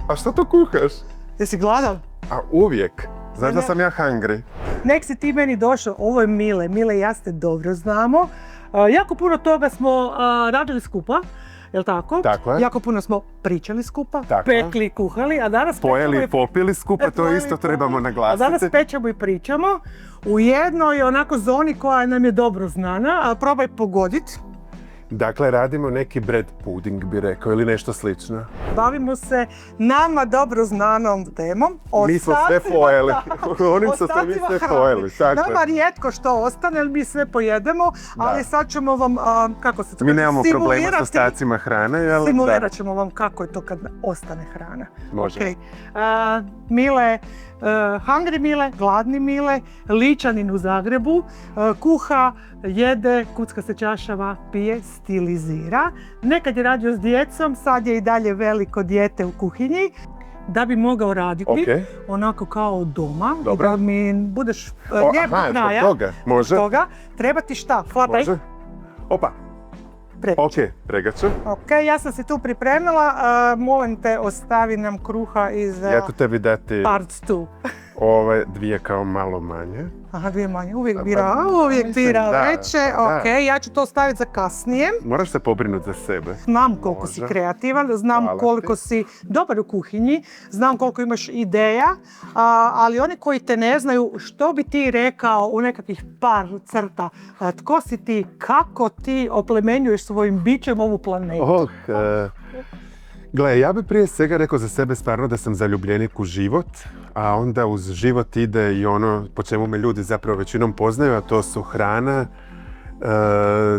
A što to kuhaš? Jesi gladan? A uvijek. Znaš da sam ja hungry. Nek si ti meni došao, ovo je Mile. Mile i ja se dobro znamo. Jako puno toga smo radili skupa, jel tako? Tako je. Jako puno smo pričali skupa, Tako je. pekli, kuhali, a danas Pojeli i pečemo popili skupa, to pojeli isto i trebamo popili. naglasiti. A danas pečemo i pričamo u jednoj onako zoni koja nam je dobro znana, a probaj pogoditi. Dakle, radimo neki bread pudding, bi rekao, ili nešto slično. Bavimo se nama dobro znanom temom. Mi smo sve pojeli. Onim što smo mi sve pojeli. Nama rijetko što ostane, jer mi sve pojedemo, ali sad ćemo vam, kako se to Mi kaže, nemamo problema s ostacima hrane, jel? Simulirat ćemo vam kako je to kad ostane hrana. Može. Okay. Mile, hungry Mile, gladni Mile, Ličanin u Zagrebu, kuha, jede, kucka se čašava, pije, stilizira. Nekad je radio s djecom, sad je i dalje veliko dijete u kuhinji. Da bi mogao raditi onako kao doma, i da mi budeš lijep do kraja, može. Treba ti šta? Hvataj. Može. Opa. Ok, pregaću. Ok, ja sam se tu pripremila. Molim te, ostavi nam kruha iz ja ću tebi dati part 2. Ove dvije kao malo manje. Aha, dvije manje. Uvijek bira veće. Ok, ja ću to staviti za kasnije. Moraš se pobrinuti za sebe. Znam koliko si kreativan, znam koliko si dobar u kuhinji, znam koliko imaš ideja, ali oni koji te ne znaju, što bi ti rekao u nekakvih par crta? Tko si ti, kako ti oplemenjuješ svojim bićem ovu planetu? Gle, ja bih prije svega rekao za sebe stvarno da sam zaljubljenik u život, a onda uz život ide i ono po čemu me ljudi zapravo većinom poznaju, a to su hrana,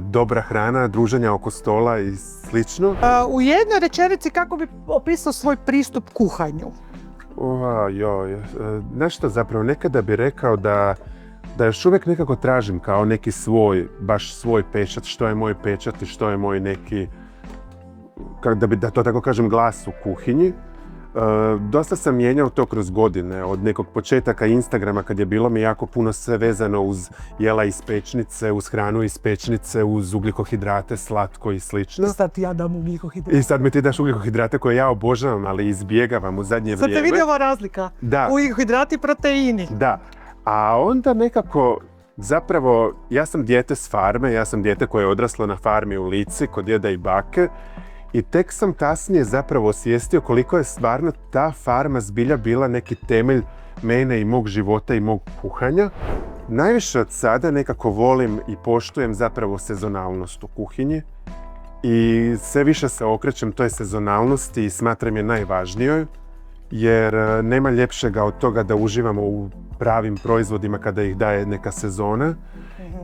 dobra hrana, druženja oko stola i slično. U jednoj rečenici kako bi opisao svoj pristup kuhanju? Znaš što zapravo, nekada bi rekao da još uvijek nekako tražim kao neki svoj, baš svoj pečat, što je moj pečat i što je moj neki, da to tako kažem, glas u kuhinji. Dosta sam mijenjao to kroz godine, od nekog početaka Instagrama kad je bilo mi jako puno sve vezano uz jela iz pečnice, uz hranu iz pečnice, uz ugljikohidrate, slatko i slično. Sad ti ja dam ugljikohidrate. I sad mi ti daš ugljikohidrate koje ja obožavam, ali izbjegavam u zadnje vrijeme. Sad te vidi ova razlika. Da. Ugljikohidrati i proteini. Da. A onda nekako, zapravo, ja sam dijete s farme, ja sam dijete koje je odraslo na farmi u Lici kod djeda i bake. I tek sam kasnije zapravo osvijestio koliko je stvarno ta farma zbilja bila neki temelj mene i mog života i mog kuhanja. Najviše od sada nekako volim i poštujem zapravo sezonalnost u kuhinji. I sve više se okrećem toj sezonalnosti i smatram je najvažnijoj. Jer nema ljepšega od toga da uživamo u pravim proizvodima kada ih daje neka sezona.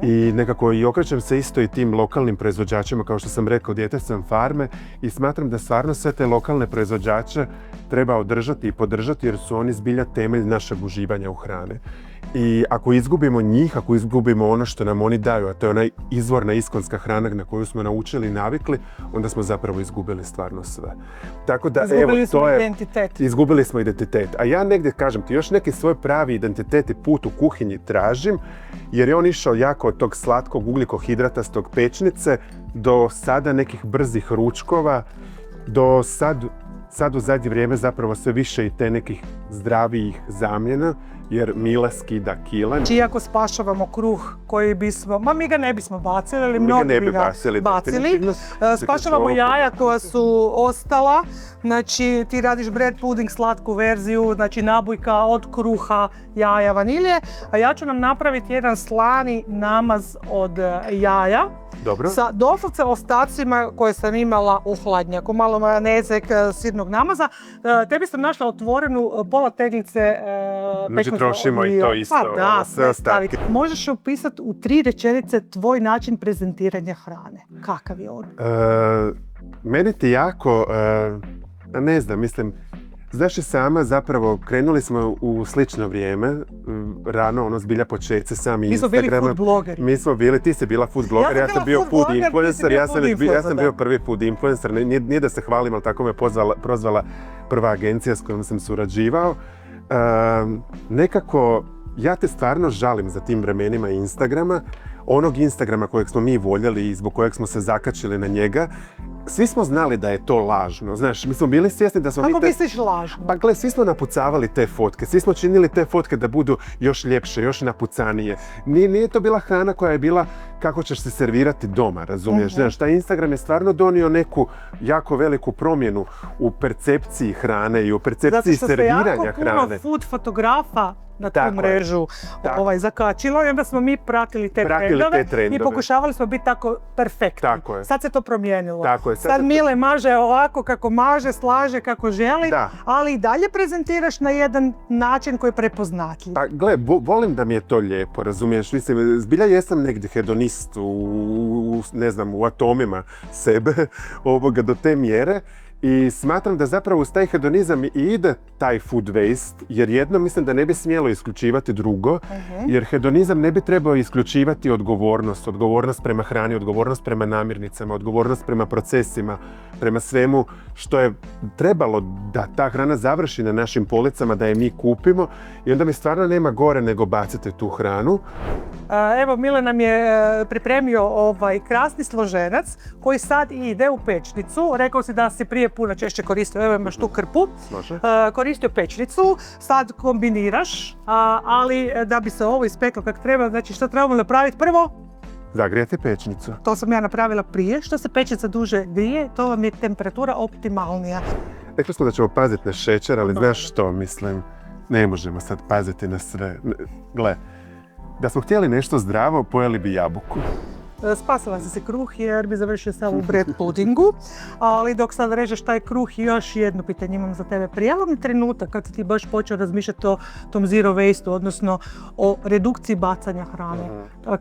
I nekako i okrećem se isto i tim lokalnim proizvođačima, kao što sam rekao, dijete sam farme i smatram da stvarno sve te lokalne proizvođače treba održati i podržati jer su oni zbilja temelj našeg uživanja u hrane. I ako izgubimo njih, ako izgubimo ono što nam oni daju, a to je ona izvorna iskonska hrana na koju smo naučili i navikli, onda smo zapravo izgubili stvarno sve. Tako da, izgubili smo identitet. Izgubili smo identitet. A ja negdje, kažem ti, još neki svoj pravi identitet i put u kuhinji tražim, jer je on išao jako od tog slatkog ugljikohidratastog pečnice do sada nekih brzih ručkova, do sad u zadnje vrijeme zapravo sve više i te nekih zdravijih zamjena, jer Mile skida kile. Iako spašavamo kruh koji bismo, mi ga ne bismo bacili, ali mnogi bi ga bacili. Spašavamo jaja koja su ostala, znači ti radiš bread pudding, slatku verziju, znači nabujka od kruha, jaja, vanilje, a ja ću nam napraviti jedan slani namaz od jaja. Dobro. Sa doslovce ostacima koje sam imala u hladnjaku, malo majoneze, sirnog namaza. Tebi sam našla otvorenu pola teglice znači trošimo i to isto. Pa da, sve staviti. Možeš opisati u 3 rečenice tvoj način prezentiranja hrane. Kakav je on? Meni ti jako, ne znam, mislim, znaš i sama, zapravo krenuli smo u slično vrijeme, rano, zbilja početci sami Instagrama. Mi smo bili food blogeri. Mi smo bili, ti si bila food bloger, ja sam bio food influencer, ja sam bio prvi food influencer, nije da se hvalim, ali tako me prozvala prva agencija s kojom sam surađivao. Nekako ja te stvarno žalim za tim vremenima Instagrama, onog Instagrama kojeg smo mi voljeli i zbog kojeg smo se zakačili na njega. Svi smo znali da je to lažno, znaš, mi smo bili svjesni da smo... Kako misliš lažno? Pa gle, svi smo napucavali te fotke, svi smo činili te fotke da budu još ljepše, još napucanije. Nije to bila hrana koja je bila kako ćeš se servirati doma, razumiješ? Znaš, taj Instagram je stvarno donio neku jako veliku promjenu u percepciji hrane i u percepciji serviranja hrane. Zato što se jako puno food fotografa na tu mrežu zakačilo i onda smo mi pratili te trendove i pokušavali smo biti tako perfektni. Sad se to promijenilo. Sad Mile maže ovako kako maže, slaže kako želi, ali i dalje prezentiraš na jedan način koji je prepoznatljiv. Pa gle, volim da mi je to lijepo, razumiješ? Mislim, zbilja jesam negdje hedonist u atomima sebe do te mjere. I smatram da zapravo uz taj hedonizam i ide taj food waste, jer jedno mislim da ne bi smjelo isključivati drugo, jer hedonizam ne bi trebao isključivati odgovornost prema hrani, odgovornost prema namirnicama, odgovornost prema procesima, prema svemu što je trebalo da ta hrana završi na našim policama, da je mi kupimo i onda mi stvarno nema gore nego bacite tu hranu. Evo, Mile nam je pripremio krasni složenac koji sad ide u pečnicu. Rekao si da si prije puno češće koristio, evo imaš tu krpu, koristio pečnicu, sad kombiniraš, ali da bi se ovo ispeklo kako treba, znači što trebamo napraviti prvo? Zagrijati pečnicu. To sam ja napravila prije, što se pečnica duže grije, to vam je temperatura optimalnija. Rekli smo da ćemo paziti na šećer, ali znaš što, mislim, ne možemo sad paziti na sve. Gle, da smo htjeli nešto zdravo, pojeli bi jabuku. Spasila si se kruh jer bi završio samo u bread puddingu, ali dok sad režeš taj kruh, još jedno pitanje imam za tebe. Prijelomni trenutak kad si ti baš počeo razmišljati o tom zero waste-u, odnosno o redukciji bacanja hrane.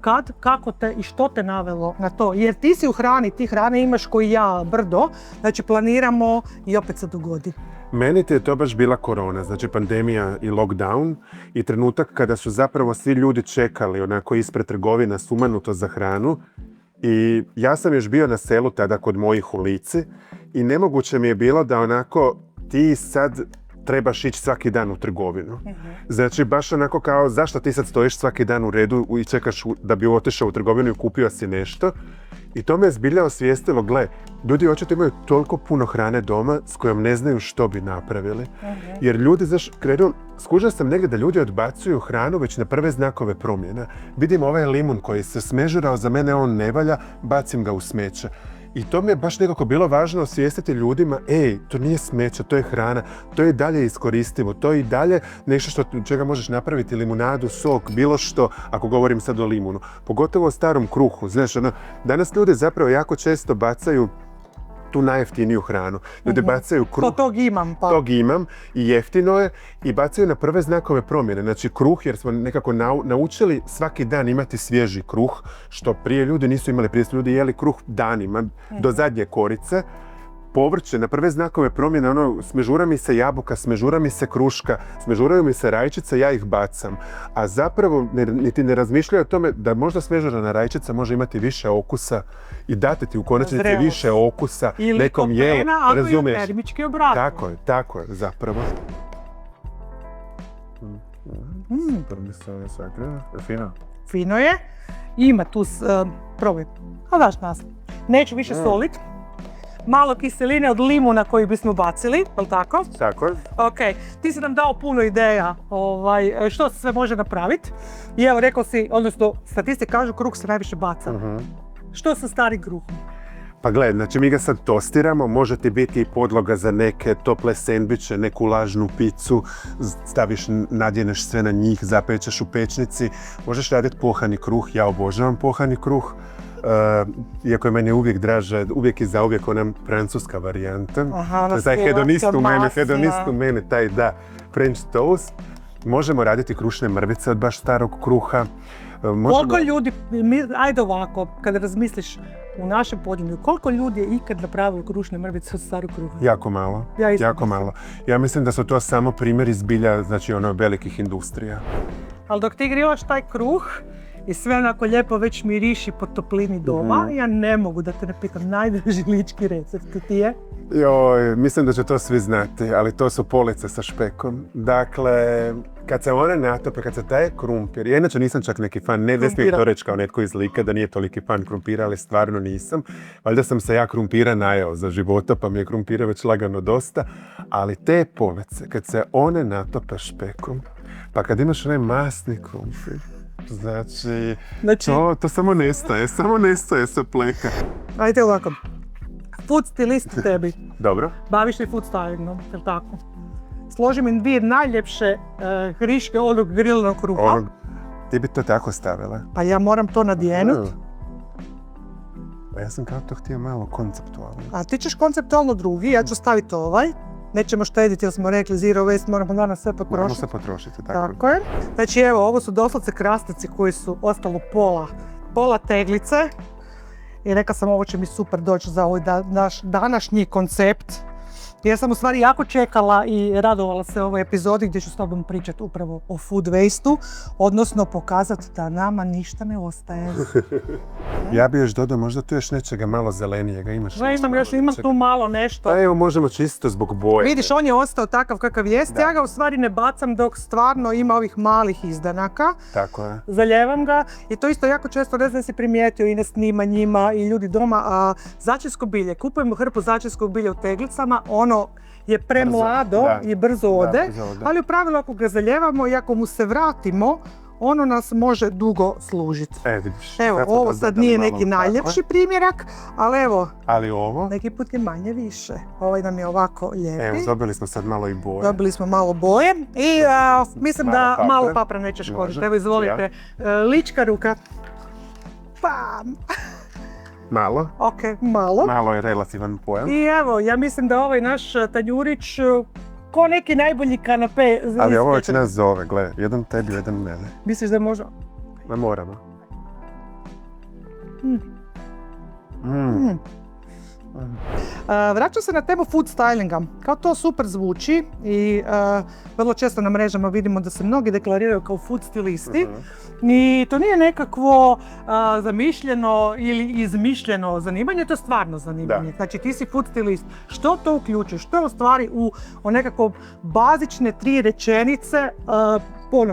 Kad, kako te i što te navelo na to? Jer ti si u hrani, ti hrane imaš koji ja brdo, znači planiramo i opet se dogodi. Meni je to baš bila korona, znači pandemija i lockdown i trenutak kada su zapravo svi ljudi čekali onako ispred trgovina sumanuto za hranu i ja sam još bio na selu tada kod mojih u Lici i nemoguće mi je bilo da onako ti sad trebaš ići svaki dan u trgovinu. Znači baš onako kao zašto ti sad stojiš svaki dan u redu i čekaš da bi otišao u trgovinu i kupio si nešto. I to me je zbilja osvijestilo, gle, ljudi očito imaju toliko puno hrane doma s kojom ne znaju što bi napravili. Jer ljudi, znaš, skužio sam negdje da ljudi odbacuju hranu već na prve znakove promjena. Vidim ovaj limun koji se smežurao, za mene on ne valja, bacim ga u smeće. I to mi je baš nekako bilo važno osvijestiti ljudima, to nije smeće, to je hrana, to je i dalje iskoristivo, to je i dalje nešto čega možeš napraviti limunadu, sok, bilo što, ako govorim sad o limunu. Pogotovo o starom kruhu, znaš, danas ljudi zapravo jako često bacaju tu najjeftiniju hranu. Ljudi bacaju kruh. Tog imam i jeftino je i bacaju na prve znakove promjene. Znači kruh, jer smo nekako naučili svaki dan imati svježi kruh, što prije ljudi nisu imali. Prije su ljudi jeli kruh danima, do zadnje korice. Povrće, na prve znakove promjene, smežura mi se jabuka, smežura mi se kruška, smežuraju mi se rajčice, ja ih bacam. A zapravo niti ne razmišljaju o tome da možda smežurana rajčica može imati više okusa i dati ti u konačnici više okusa nekom jelu. Ili kopena, ako je termički obrat. Tako je, zapravo. Fino je. Ima tu, probaj, daš nas. Neću više solit. Malo kiseline od limuna koji bismo bacili, je li tako? Tako je. Ok, ti si nam dao puno ideja što se sve može napraviti. I evo, rekao si, odnosno statistike kažu kruh se najviše baca. Što sa starim kruhom? Pa gledaj, znači mi ga sad tostiramo, može ti biti i podloga za neke tople sendviče, neku lažnu picu, staviš, nadjeneš sve na njih, zapečeš u pečnici, možeš raditi pohani kruh, ja obožavam pohani kruh. Iako je meni uvijek draže, uvijek i zauvijek ona francuska varijanta. Taj hedonist u mene, taj French toast. Možemo raditi krušne mrvice od baš starog kruha. Koliko ljudi, ajde ovako, kada razmisliš u našem podneblju, koliko ljudi je ikad napravilo krušne mrvice od starog kruha? Jako malo. Ja mislim da su to samo primjeri zbilja, znači velikih industrija. Ali dok ti grilaš taj kruh, i sve onako lijepo već miriši po toplini doma, ja ne mogu da te ne pitam, najdraži lički recept ti je? Joj, mislim da će to svi znati, ali to su police sa špekom. Dakle, kad se one natope, kad se taj krumpir, ja inače nisam čak neki fan, ne smijem to reći kao netko iz Like da nije toliki fan krumpira, ali stvarno nisam. Valjda sam se ja krumpira najeo za života, pa mi je krumpira već lagano dosta, ali te police, kad se one natope špekom, pa kad imaš onaj masni krumpir, znači to samo nestaje sa pleka. Ajde ovako. Food stilist tebi. Dobro. Baviš se food stylingom, je li tako? Složi mi dvije najljepše hriške onog grilenog kruha. Ti bi to tako stavila? Pa ja moram to nadjenut. Pa ja sam kao to htio malo konceptualno. A ti ćeš konceptualno drugi, ja ću staviti ovaj. Nećemo štediti jer smo rekli zero waste, moramo danas sve potrošiti. Moramo sve potrošiti, tako je. Znači evo, ovo su doslovce krastavci koji su ostalo pola teglice. I rekla sam ovo će mi super doći za ovaj naš današnji koncept. Ja sam u stvari jako čekala i radovala se ovoj epizodi gdje ću s tobom pričati upravo o food waste-u, odnosno pokazati da nama ništa ne ostaje. Ja bi još dodao možda tu još nečega malo zelenijega, imaš nešto? Imam tu malo nešto. Pa evo možemo čisto zbog boje. Vidiš, on je ostao takav kakav jest, ja ga u stvari ne bacam dok stvarno ima ovih malih izdanaka. Tako je. Zaljevam ga i to isto jako često, ne znam si primijetio i na snimanjima i ljudi doma, a začinsko bilje, kupujemo hrpu začinskog bilja u teglicama, ono je premlado i brzo ode, ali u pravilu ako ga zaljevamo i ako mu se vratimo, ono nas može dugo služiti. Vidiš. Evo, ovo sad nije neki najljepši primjerak, ali evo, ovo? Neki put je manje više. Ovaj nam je ovako lijepi. Evo, dobili smo sad malo i boje. Dobili smo malo boje i mislim da malo papra nećeš koristiti. Evo, izvolite. Lička ruka. Pam! Malo. Ok, malo. Malo je relativan pojam. I evo, ja mislim da ovaj naš tanjurić ko neki najbolji kanape. Ali ovo već nas zove, gledaj, jedan tebi, jedan mene. Misliš da možemo? Da moramo. Vraćam se na temu food stylinga. Kao to super zvuči i vrlo često na mrežama vidimo da se mnogi deklariraju kao food stilisti. I to nije nekakvo zamišljeno ili izmišljeno zanimanje, to je stvarno zanimanje. Znači ti si food stilist. Što to uključuje? Što je u stvari u nekako bazične 3 rečenice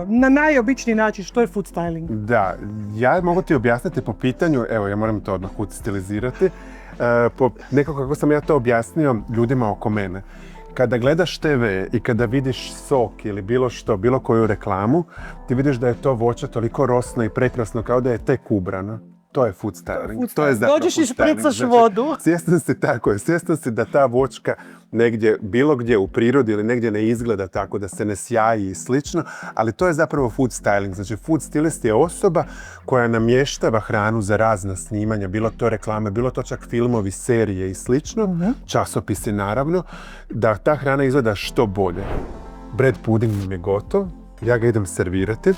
na najobičniji način što je food styling? Da, ja mogu ti objasniti po pitanju, evo ja moram to odmah stilizirati, nekako kako sam ja to objasnio ljudima oko mene. Kada gledaš TV i kada vidiš sok ili bilo što, bilo koju reklamu, ti vidiš da je to voće toliko rosno i prekrasno kao da je tek ubrano. To je food styling. To je dođeš i špricaš vodu. Svjestan si da ta voćka negdje, bilo gdje u prirodi ili negdje ne izgleda tako, da se ne sjaji i slično, ali to je zapravo food styling. Znači food stylist je osoba koja namještava hranu za razna snimanja, bilo to reklame, bilo to čak filmovi, serije i slično, časopisi naravno, da ta hrana izgleda što bolje. Bread pudding nam je gotov, ja ga idem servirati.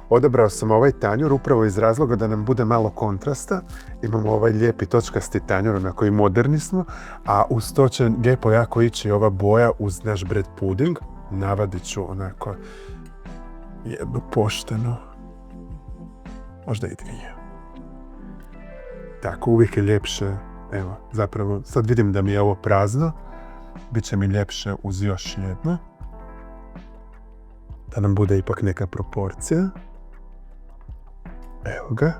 Odabrao sam ovaj tanjur upravo iz razloga da nam bude malo kontrasta. Imamo ovaj lijepi točkasti tanjur, onako i moderni smo, a uz to će lijepo jako ići ova boja uz naš bread pudding. Navadit ću onako jednu poštenu, možda i 2. Tako, uvijek je ljepše, evo, zapravo sad vidim da mi je ovo prazno, bit će mi ljepše uz još jednu. Da nam bude ipak neka proporcija. Evo ga.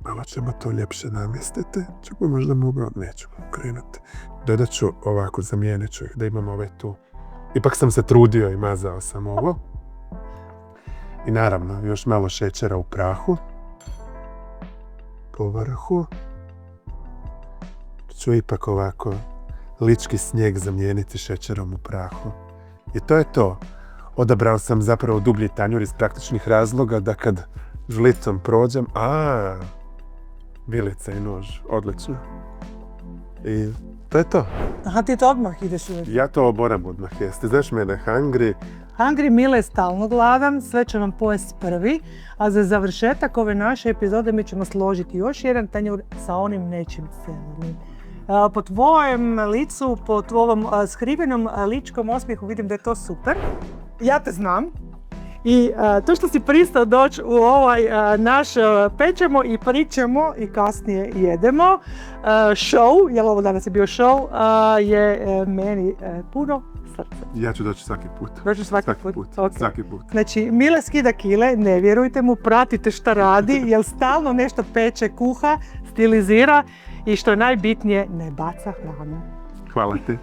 Malo ćemo to ljepše namjestiti. Čak bi možda mogao, neću krenuti. Dodat ću ovako, zamijenit ću ih da imam ove tu. Ipak sam se trudio i mazao sam ovo. I naravno, još malo šećera u prahu. Po vrhu. Ću ipak ovako lički snijeg zamijeniti šećerom u prahu. I to je to. Odabrao sam zapravo dublji tanjur iz praktičnih razloga da kad žlicom prođem, vilica i nož, odlično. I to je to. Aha, ti to odmah ideš uvijek? Ja to moram odmah jesti. Znaš mene, hungry. Hungry Mile je stalno gladan, sve će vam pojesti prvi, a za završetak ove naše epizode mi ćemo složiti još jedan tanjur sa onim nečim zelenim. Po tvojem licu, po tvojom skrivenom ličkom osmijehu vidim da je to super. Ja te znam I to što si pristao doći u ovaj naš pečemo i pričamo i kasnije jedemo show, jer ovo danas je bio show, je meni puno srce. Ja ću doći svaki put. Doći svaki put? Okay. Svaki put. Znači, Mile skida kile, ne vjerujte mu, pratite šta radi, jer stalno nešto peče, kuha, stilizira i što je najbitnije, ne baca hranu. Hvala ti.